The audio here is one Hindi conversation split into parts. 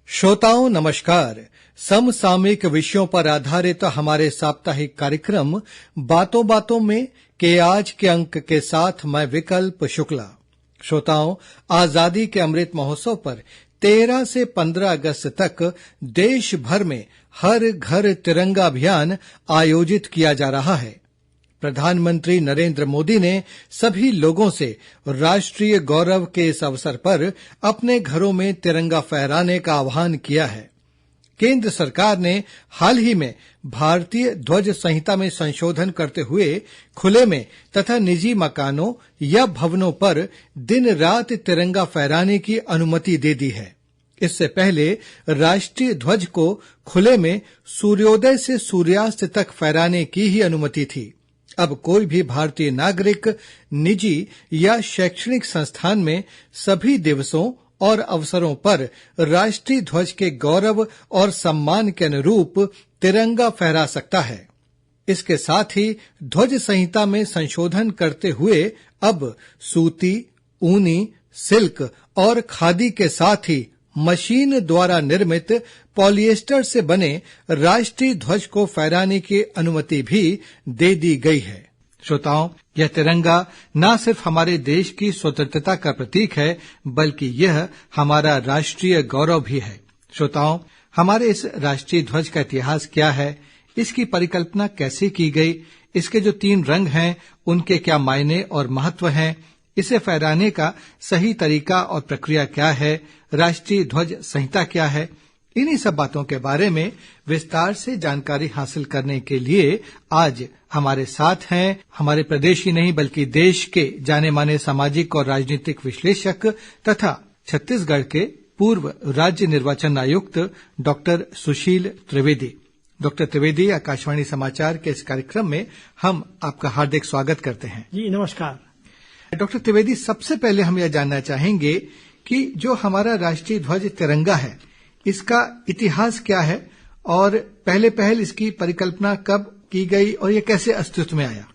श्रोताओं नमस्कार। समसामयिक विषयों पर आधारित हमारे साप्ताहिक कार्यक्रम बातों बातों में के आज के अंक के साथ मैं विकल्प शुक्ला। श्रोताओं, आजादी के अमृत महोत्सव पर 13 से 15 अगस्त तक देश भर में हर घर तिरंगा अभियान आयोजित किया जा रहा है। प्रधानमंत्री नरेंद्र मोदी ने सभी लोगों से राष्ट्रीय गौरव के इस अवसर पर अपने घरों में तिरंगा फहराने का आह्वान किया है। केंद्र सरकार ने हाल ही में भारतीय ध्वज संहिता में संशोधन करते हुए खुले में तथा निजी मकानों या भवनों पर दिन रात तिरंगा फहराने की अनुमति दे दी है। इससे पहले राष्ट्रीय ध्वज को खुले में सूर्योदय से सूर्यास्त तक फहराने की ही अनुमति थी। अब कोई भी भारतीय नागरिक निजी या शैक्षणिक संस्थान में सभी दिवसों और अवसरों पर राष्ट्रीय ध्वज के गौरव और सम्मान के अनुरूप तिरंगा फहरा सकता है। इसके साथ ही ध्वज संहिता में संशोधन करते हुए अब सूती, ऊनी, सिल्क और खादी के साथ ही मशीन द्वारा निर्मित पॉलिएस्टर से बने राष्ट्रीय ध्वज को फहराने की अनुमति भी दे दी गई है। श्रोताओं, यह तिरंगा न सिर्फ हमारे देश की स्वतंत्रता का प्रतीक है, बल्कि यह हमारा राष्ट्रीय गौरव भी है। श्रोताओं, हमारे इस राष्ट्रीय ध्वज का इतिहास क्या है, इसकी परिकल्पना कैसे की गई, इसके जो 3 रंग हैं उनके क्या मायने और महत्व हैं, इसे फहराने का सही तरीका और प्रक्रिया क्या है, राष्ट्रीय ध्वज संहिता क्या है, इन्हीं सब बातों के बारे में विस्तार से जानकारी हासिल करने के लिए आज हमारे साथ हैं हमारे प्रदेश ही नहीं बल्कि देश के जाने माने सामाजिक और राजनीतिक विश्लेषक तथा छत्तीसगढ़ के पूर्व राज्य निर्वाचन आयुक्त डॉक्टर सुशील त्रिवेदी। डॉक्टर त्रिवेदी, आकाशवाणी समाचार के इस कार्यक्रम में हम आपका हार्दिक स्वागत करते हैं। जी नमस्कार। डॉक्टर त्रिवेदी, सबसे पहले हम यह जानना चाहेंगे कि जो हमारा राष्ट्रीय ध्वज तिरंगा है, इसका इतिहास क्या है और पहले पहल इसकी परिकल्पना कब की गई और ये कैसे अस्तित्व में आया?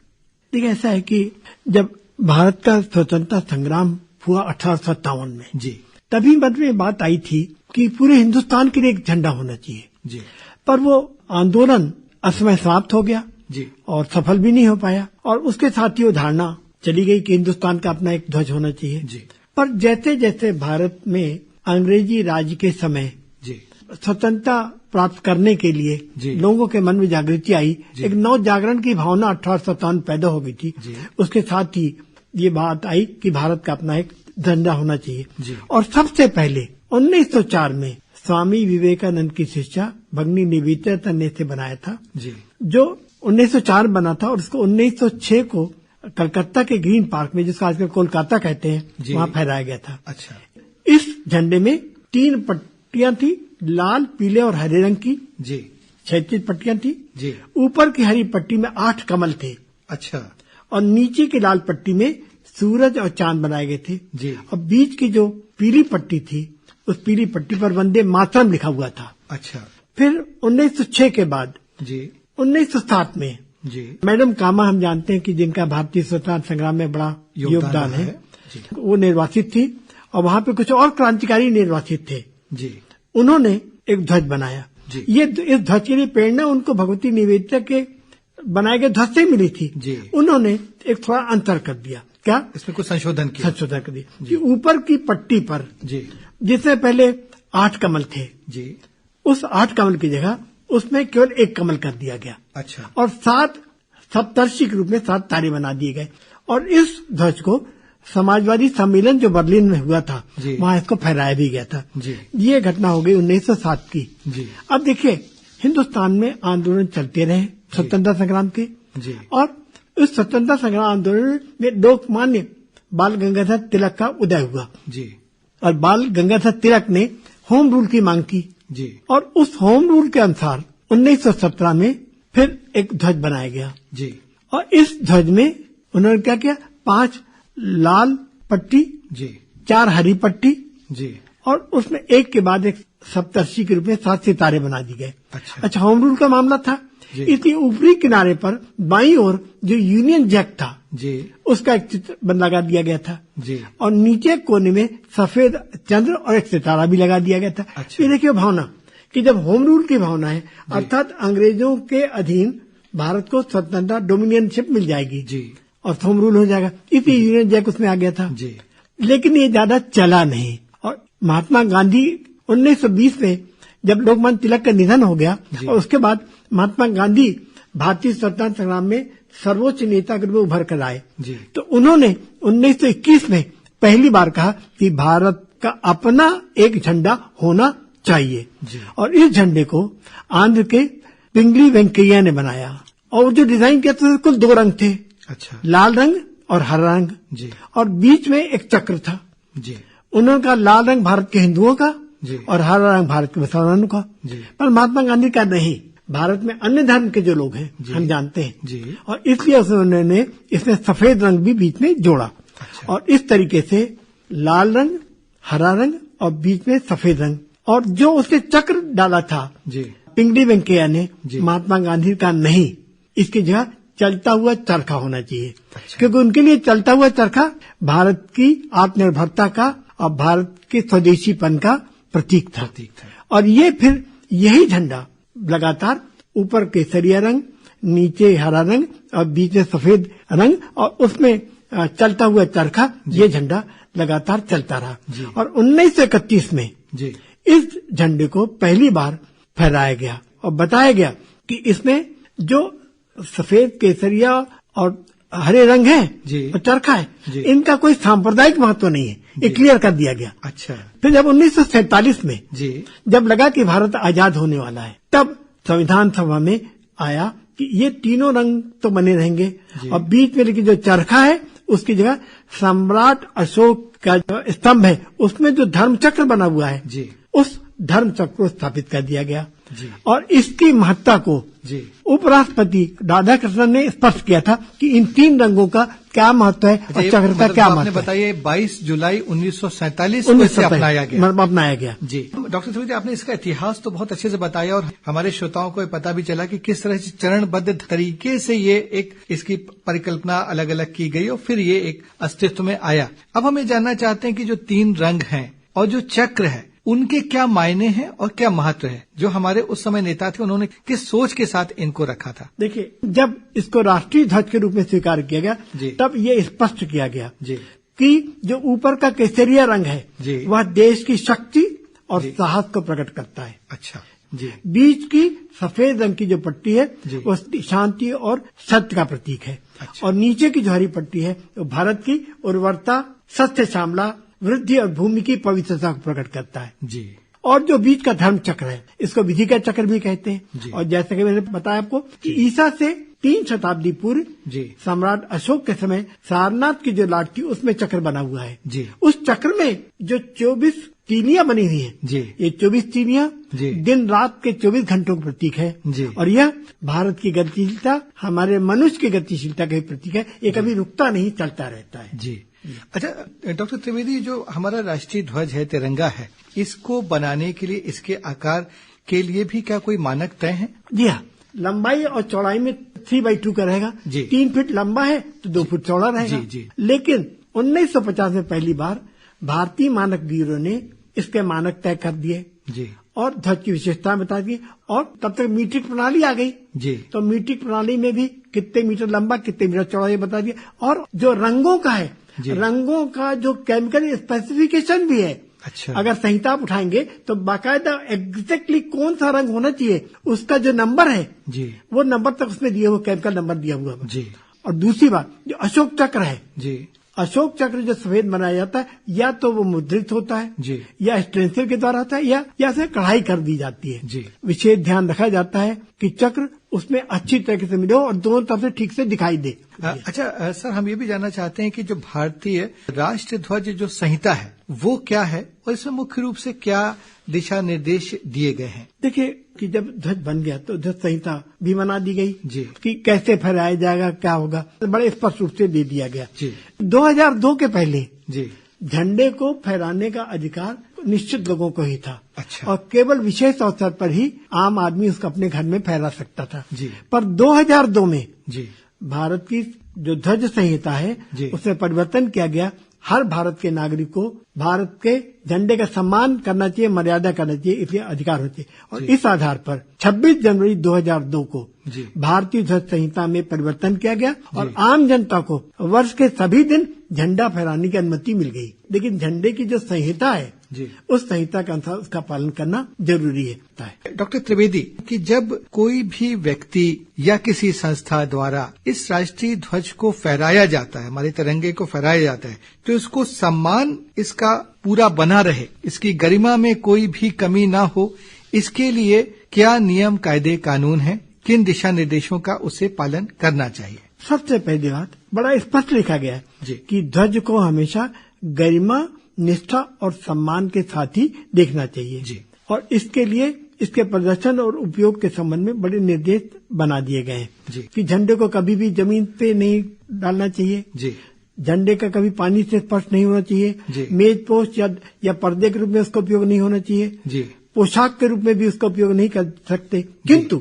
देखिए, ऐसा है कि जब भारत का स्वतंत्रता संग्राम हुआ 1857 में, जी, तभी मन में बात आई थी कि पूरे हिंदुस्तान के लिए एक झंडा होना चाहिए। जी, पर वो आंदोलन असमय समाप्त हो गया। जी, और सफल भी नहीं हो पाया और उसके साथ ही वो धारणा चली गई कि हिंदुस्तान का अपना एक ध्वज होना चाहिए। जी, पर जैसे जैसे भारत में अंग्रेजी राज के समय स्वतंत्रता प्राप्त करने के लिए लोगों के मन में जागृति आई, एक नव जागरण की भावना 1857 पैदा हो गई थी। उसके साथ ही ये बात आई कि भारत का अपना एक झंडा होना चाहिए। और सबसे पहले 1904 में स्वामी विवेकानंद की शिष्या भगिनी निवेदिता ने इसे बनाया था, जो 1904 बना था और उसको 1906 को कलकत्ता के ग्रीन पार्क में, जिसको आजकल कोलकाता कहते हैं, वहाँ फहराया गया था। अच्छा, इस झंडे में 3 पट्टियां थी, लाल, पीले और हरे रंग की। जी, 6 पट्टियां थी। जी, ऊपर की हरी पट्टी में 8 कमल थे। अच्छा, और नीचे की लाल पट्टी में सूरज और चांद बनाए गए थे। जी, और बीच की जो पीली पट्टी थी, उस पीली पट्टी पर वंदे मातरम लिखा हुआ था। अच्छा, फिर 1906 के बाद 1907 में मैडम कामा, हम जानते हैं कि जिनका भारतीय स्वतंत्रता संग्राम में बड़ा योगदान है, वो निर्वाचित थी और वहाँ पे कुछ और क्रांतिकारी निर्वाचित थे। जी, उन्होंने एक ध्वज बनाया। ये इस ध्वज के लिए प्रेरणा उनको भगवती निवेदिता के बनाए गए ध्वज से मिली थी। जी, उन्होंने एक थोड़ा अंतर कर दिया। क्या? इसमें कुछ संशोधन कर दिया कि ऊपर की पट्टी पर जिससे पहले 8 कमल थे, उस 8 कमल की जगह उसमें केवल 1 कमल कर दिया गया। अच्छा, और 7 सप्तर्षि के रूप में 7 तारे बना दिए गए। और इस ध्वज को समाजवादी सम्मेलन जो बर्लिन में हुआ था, वहाँ इसको फहराया भी गया था। ये घटना हो गई 1907 की। अब देखिए, हिंदुस्तान में आंदोलन चलते रहे स्वतंत्रता संग्राम के, और इस स्वतंत्रता संग्राम आंदोलन में लोकमान्य बाल गंगाधर तिलक का उदय हुआ। और बाल गंगाधर तिलक ने होम रूल की मांग की। और उस होम रूल के अनुसार 1917 में फिर एक ध्वज बनाया गया। और इस ध्वज में उन्होंने क्या किया, 5 लाल पट्टी, 4 हरी पट्टी और उसमें एक के बाद एक सप्तर्षि के रूप में 7 सितारे बना दिए गए। अच्छा, होम रूल का मामला था। इसके ऊपरी किनारे पर बाईं ओर जो यूनियन जैक था जी, उसका एक चित्र लगा दिया गया था जी, और नीचे कोने में सफेद चंद्र और एक सितारा भी लगा दिया गया था। ये देखिए भावना कि जब होम रूल की भावना है, अर्थात अंग्रेजों के अधीन भारत को स्वतंत्रता डोमिनियनशिप मिल जाएगी जी, और होम रूल हो जाएगा, इसलिए यूनियन जैक उसमें आ गया था जी। लेकिन ये ज्यादा चला नहीं, और महात्मा गांधी 1920 में जब लोकमान्य तिलक का निधन हो गया और उसके बाद महात्मा गांधी भारतीय स्वतंत्रता संग्राम में सर्वोच्च नेता के रूप में उभर कर आए जी, तो उन्होंने 1921 में पहली बार कहा कि भारत का अपना एक झंडा होना चाहिए जी। और इस झंडे को आंध्र के पिंगली वेंकैया ने बनाया, और जो डिजाइन किया था कुल 2 रंग थे। अच्छा, लाल रंग और हरा रंग जी, और बीच में एक चक्र था जी। उन्होंने कहा लाल रंग भारत के हिंदुओं का जी, और हरा रंग भारत के मुसलमानों का जी। पर महात्मा गांधी का नहीं, भारत में अन्य धर्म के जो लोग हैं हम जानते हैं जी, और इसलिए उन्होंने इसमें सफेद रंग भी बीच में जोड़ा। अच्छा। और इस तरीके से लाल रंग, हरा रंग और बीच में सफेद रंग, और जो उसने चक्र डाला था जी, पिंगली वेंकैया ने, महात्मा गांधी का नहीं, इसकी जगह चलता हुआ चरखा होना चाहिए। अच्छा। क्योंकि उनके लिए चलता हुआ चरखा भारत की आत्मनिर्भरता का और भारत के स्वदेशीपन का प्रतीक था। और ये फिर यही झंडा लगातार ऊपर केसरिया रंग, नीचे हरा रंग और बीच में सफेद रंग, और उसमें चलता हुआ चरखा, ये झंडा लगातार चलता रहा। और 1931 में जी, इस झंडे को पहली बार फहराया गया और बताया गया कि इसमें जो सफेद केसरिया और हरे रंग है और चरखा है, इनका कोई सांप्रदायिक महत्व नहीं है, ये क्लियर कर दिया गया। अच्छा। फिर जब 1947 में जब लगा कि भारत आजाद होने वाला है, तब संविधान सभा में आया कि ये तीनों रंग तो बने रहेंगे, और बीच में लेकिन जो चरखा है उसकी जगह सम्राट अशोक का जो स्तंभ है उसमें जो धर्म चक्र बना हुआ है जी, उस धर्म चक्र को स्थापित कर दिया गया जी। और इसकी महत्ता को उपराष्ट्रपति राधाकृष्णन ने स्पष्ट किया था कि इन 3 रंगों का क्या महत्व है और चक्र का क्या महत्व है। बताइए 22 जुलाई 1947 को इसे अपनाया गया जी। डॉक्टर त्रिवेदी, आपने इसका इतिहास तो बहुत अच्छे से बताया, और हमारे श्रोताओं को पता भी चला कि किस तरह से चरणबद्ध तरीके से ये एक इसकी परिकल्पना अलग अलग की गई और फिर ये एक अस्तित्व में आया। अब हम ये जानना चाहते हैं कि जो 3 रंग हैं और जो चक्र है, उनके क्या मायने हैं और क्या महत्व है? जो हमारे उस समय नेता थे उन्होंने किस सोच के साथ इनको रखा था? देखिए, जब इसको राष्ट्रीय ध्वज के रूप में स्वीकार किया गया तब ये स्पष्ट किया गया जी, कि जो ऊपर का केसरिया रंग है जी, वह देश की शक्ति और साहस को प्रकट करता है। अच्छा जी। बीच की सफेद रंग की जो पट्टी है वो शांति और सत्य का प्रतीक है। अच्छा। और नीचे की जो हरी पट्टी है वो भारत की उर्वरता, सत्य श्यामला, वृद्धि और भूमि की पवित्रता को प्रकट करता है जी। और जो बीच का धर्म चक्र है, इसको विधि का चक्र भी कहते हैं। और जैसे कि मैंने बताया आपको कि ईसा से 3 शताब्दी पूर्व सम्राट अशोक के समय सारनाथ की जो लाट थी उसमें चक्र बना हुआ है जी। उस चक्र में जो 24 तीलियां बनी हुई हैं जी, ये 24 तीलियां दिन रात के 24 घंटों का प्रतीक है जी। और यह भारत की गतिशीलता, हमारे मनुष्य की गतिशीलता का प्रतीक है। ये कभी रुकता नहीं, चलता रहता है जी। अच्छा डॉक्टर त्रिवेदी, जो हमारा राष्ट्रीय ध्वज है, तिरंगा है, इसको बनाने के लिए इसके आकार के लिए भी क्या कोई मानक तय है? जी हाँ, लंबाई और चौड़ाई में 3/2 का रहेगा। 3 फीट लंबा है तो 2 फुट चौड़ा रहेगा जी। लेकिन 1950 में पहली बार भारतीय मानक ब्यूरो ने इसके मानक तय कर दिए जी, और ध्वज की विशेषता बता दी, और तब तक मीट्रिक प्रणाली आ गई जी। तो मीट्रिक प्रणाली में भी कितने मीटर लंबा, कितने मीटर चौड़ा ये बता दिया। और जो रंगों का है, रंगों का जो केमिकल स्पेसिफिकेशन भी है। अच्छा। अगर संहिता आप उठाएंगे तो बाकायदा एग्जैक्टली कौन सा रंग होना चाहिए, उसका जो नंबर है जी, वो नंबर तक उसमें दिया हुआ, केमिकल नंबर दिया हुआ जी। और दूसरी बात, जो अशोक चक्र है जी, अशोक चक्र जो सफेद बनाया जाता है, या तो वो मुद्रित होता है जी, या स्टेंसिल के द्वारा होता है, या से कढ़ाई कर दी जाती है जी। विशेष ध्यान रखा जाता है कि चक्र उसमें अच्छी तरीके से मिले और दोनों तरफ से ठीक से दिखाई दे। अच्छा सर, हम ये भी जानना चाहते हैं कि जो भारतीय राष्ट्रीय ध्वज जो संहिता है वो क्या है, और इसमें मुख्य रूप से क्या दिशा निर्देश दिए गए हैं? देखिए कि जब ध्वज बन गया तो ध्वज संहिता भी बना दी गई जी, कि कैसे फहराया जाएगा, क्या होगा, तो बड़े स्पष्ट रूप से दे दिया गया जी। 2002 के पहले जी झंडे को फहराने का अधिकार निश्चित लोगों को ही था। अच्छा। और केवल विशेष अवसर पर ही आम आदमी उसको अपने घर में फहरा सकता था। जी। पर 2002 में जी भारत की जो ध्वज संहिता है उसमें परिवर्तन किया गया। हर भारत के नागरिक को भारत के झंडे का सम्मान करना चाहिए, मर्यादा करना चाहिए, इसलिए अधिकार होते हैं। और इस आधार पर 26 जनवरी 2002 को भारतीय ध्वज संहिता में परिवर्तन किया गया और आम जनता को वर्ष के सभी दिन झंडा फहराने की अनुमति मिल गई। लेकिन झंडे की जो संहिता है उस संहिता के अनुसार उसका पालन करना जरूरी है। डॉक्टर त्रिवेदी, कि जब कोई भी व्यक्ति या किसी संस्था द्वारा इस राष्ट्रीय ध्वज को फहराया जाता है, हमारे तिरंगे को फहराया जाता है, तो इसको सम्मान इसका पूरा बना रहे, इसकी गरिमा में कोई भी कमी ना हो, इसके लिए क्या नियम, कायदे, कानून हैं? किन दिशा निर्देशों का उसे पालन करना चाहिए? सबसे पहली बात, बड़ा स्पष्ट लिखा गया है कि ध्वज को हमेशा गरिमा, निष्ठा और सम्मान के साथ ही देखना चाहिए। और इसके लिए इसके प्रदर्शन और उपयोग के संबंध में बड़े निर्देश बना दिए गए हैं कि झंडे को कभी भी जमीन पे नहीं डालना चाहिए, झंडे का कभी पानी से स्पर्श नहीं होना चाहिए, मेज पोस्ट या पर्दे के रूप में उसका उपयोग नहीं होना चाहिए, पोशाक के रूप में भी उसका उपयोग नहीं कर सकते। किंतु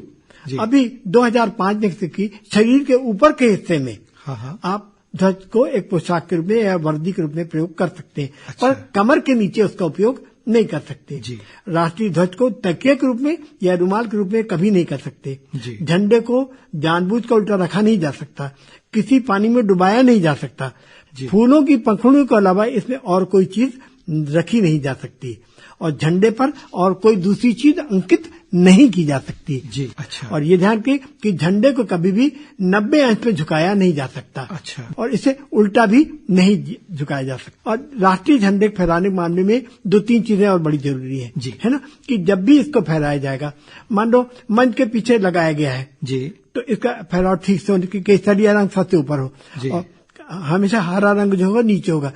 अभी 2005 में की शरीर के ऊपर के हिस्से में आप ध्वज को एक पोशाक के रूप में या वर्दी के रूप में प्रयोग कर सकते हैं। अच्छा। पर कमर के नीचे उसका उपयोग नहीं कर सकते। राष्ट्रीय ध्वज को तकिए के रूप में या रुमाल के रूप में कभी नहीं कर सकते। झंडे को जानबूझकर उल्टा रखा नहीं जा सकता, किसी पानी में डुबाया नहीं जा सकता, फूलों की पंखुड़ियों के अलावा इसमें और कोई चीज रखी नहीं जा सकती और झंडे पर और कोई दूसरी चीज अंकित नहीं की जा सकती। अच्छा। और ये ध्यान रखिए कि झंडे को कभी भी 90 अंश पे झुकाया नहीं जा सकता। अच्छा। और इसे उल्टा भी नहीं झुकाया जा सकता। और राष्ट्रीय झंडे फहराने के मामले में 2-3 चीजें और बड़ी जरूरी है ना, कि जब भी इसको फहराया जाएगा, मान लो मंच के पीछे लगाया गया है तो इसका फहराव ठीक से होने की केसरिया रंग सबसे ऊपर हो और हमेशा हरा रंग जो होगा नीचे होगा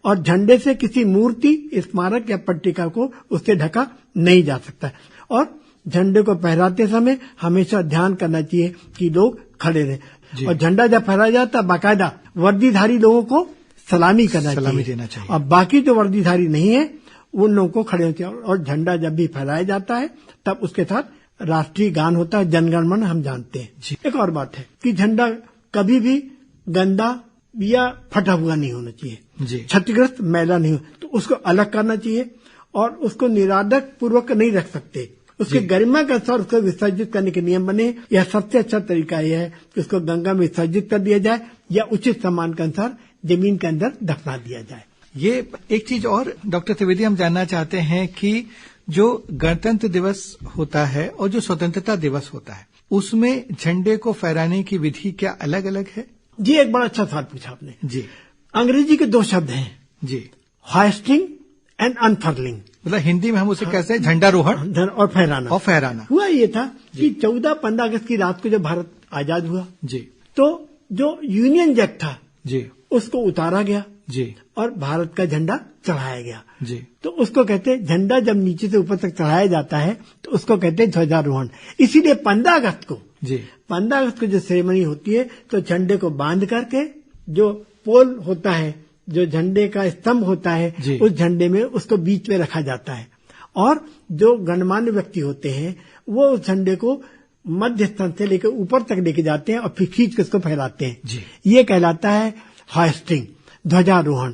और झंडे से किसी मूर्ति, स्मारक या पट्टिका को उससे ढका नहीं जा सकता। और झंडे को फहराते समय हमेशा ध्यान करना चाहिए कि लोग खड़े रहें और झंडा जब फहराया जाता है बाकायदा वर्दीधारी लोगों को सलामी देना चाहिए और बाकी जो वर्दीधारी नहीं है उन लोगों को खड़े होना चाहिए। और झंडा जब भी फहराया जाता है तब उसके साथ राष्ट्रीय गान होता है, जनगण मन हम जानते हैं। एक और बात है कि झंडा कभी भी गंदा या फटा हुआ नहीं होना चाहिए, क्षतिग्रस्त, मैला नहीं हो, तो उसको अलग करना चाहिए और उसको निरादक पूर्वक नहीं रख सकते। उसके गरिमा के अनुसार उसको विसर्जित करने के नियम बने। यह सबसे अच्छा तरीका यह है कि उसको गंगा में विसर्जित कर दिया जाए या उचित सम्मान के अनुसार जमीन के अंदर दफना दिया जाए। ये एक चीज और डॉक्टर त्रिवेदी हम जानना चाहते हैं कि जो गणतंत्र दिवस होता है और जो स्वतंत्रता दिवस होता है उसमें झंडे को फहराने की विधि क्या अलग अलग है? जी, एक बड़ा अच्छा सवाल पूछा आपने। अंग्रेजी के 2 शब्द हैं होइस्टिंग एंड अनफर्लिंग। मतलब हिंदी में हम उसे कहते हैं झंडारोहण और फहराना। हुआ ये था कि 14-15 अगस्त की रात को जब भारत आजाद हुआ तो जो यूनियन जैक था उसको उतारा गया और भारत का झंडा चढ़ाया गया। तो उसको कहते हैं, झंडा जब नीचे से ऊपर तक चढ़ाया जाता है तो उसको कहते हैं ध्वजारोहण। इसीलिए 15 अगस्त को जो सेरेमनी होती है तो झंडे को बांध करके जो पोल होता है, जो झंडे का स्तंभ होता है, उस झंडे में उसको बीच में रखा जाता है और जो गणमान्य व्यक्ति होते हैं वो उस झंडे को मध्य स्थान से लेकर ऊपर तक लेके जाते हैं और फिर खींच के उसको फहराते हैं। ये कहलाता है होइस्टिंग, ध्वजारोहण।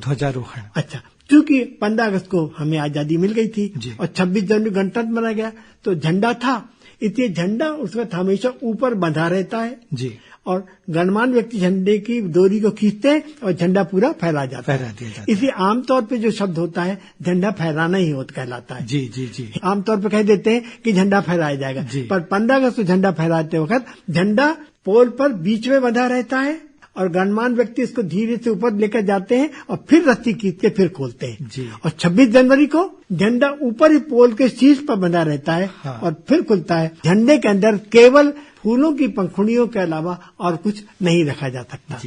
अच्छा, क्योंकि 15 अगस्त को हमें आजादी मिल गई थी और 26 जनवरी गणतंत्र मनाया गया तो झंडा था, इसलिए झंडा उस वक्त हमेशा ऊपर बंधा रहता है और गणमान्य व्यक्ति झंडे की डोरी को खींचते हैं और झंडा पूरा फहरा जाता है। इसलिए आमतौर पे जो शब्द होता है झंडा फहराना ही होता कहलाता है। आमतौर पे कह देते हैं कि झंडा फहराया जाएगा, पर 15 अगस्त को झंडा फहराते वक्त झंडा पोल पर बीच में बंधा रहता है और गणमान्य व्यक्ति इसको धीरे से ऊपर लेकर जाते हैं और फिर रस्सी खींच के फिर खोलते हैं। और 26 जनवरी को झंडा ऊपर ही पोल के शीर्ष पर बंधा रहता है और फिर खुलता है। झंडे के अंदर केवल फूलों की पंखुड़ियों के अलावा और कुछ नहीं रखा जा सकता।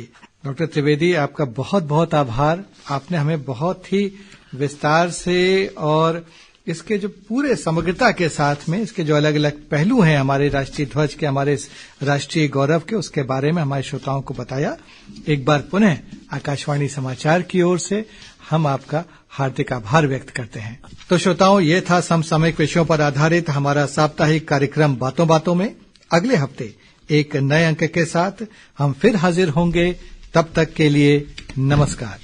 डॉक्टर त्रिवेदी, आपका बहुत बहुत आभार। आपने हमें बहुत ही विस्तार से और इसके जो पूरे समग्रता के साथ में इसके जो अलग अलग पहलू हैं हमारे राष्ट्रीय ध्वज के, हमारे राष्ट्रीय गौरव के, उसके बारे में हमारे श्रोताओं को बताया। एक बार पुनः आकाशवाणी समाचार की ओर से हम आपका हार्दिक आभार व्यक्त करते हैं। तो श्रोताओं, ये था समसामयिक विषयों पर आधारित हमारा साप्ताहिक कार्यक्रम बातों बातों में। अगले हफ्ते एक नए अंक के साथ हम फिर हाजिर होंगे। तब तक के लिए नमस्कार।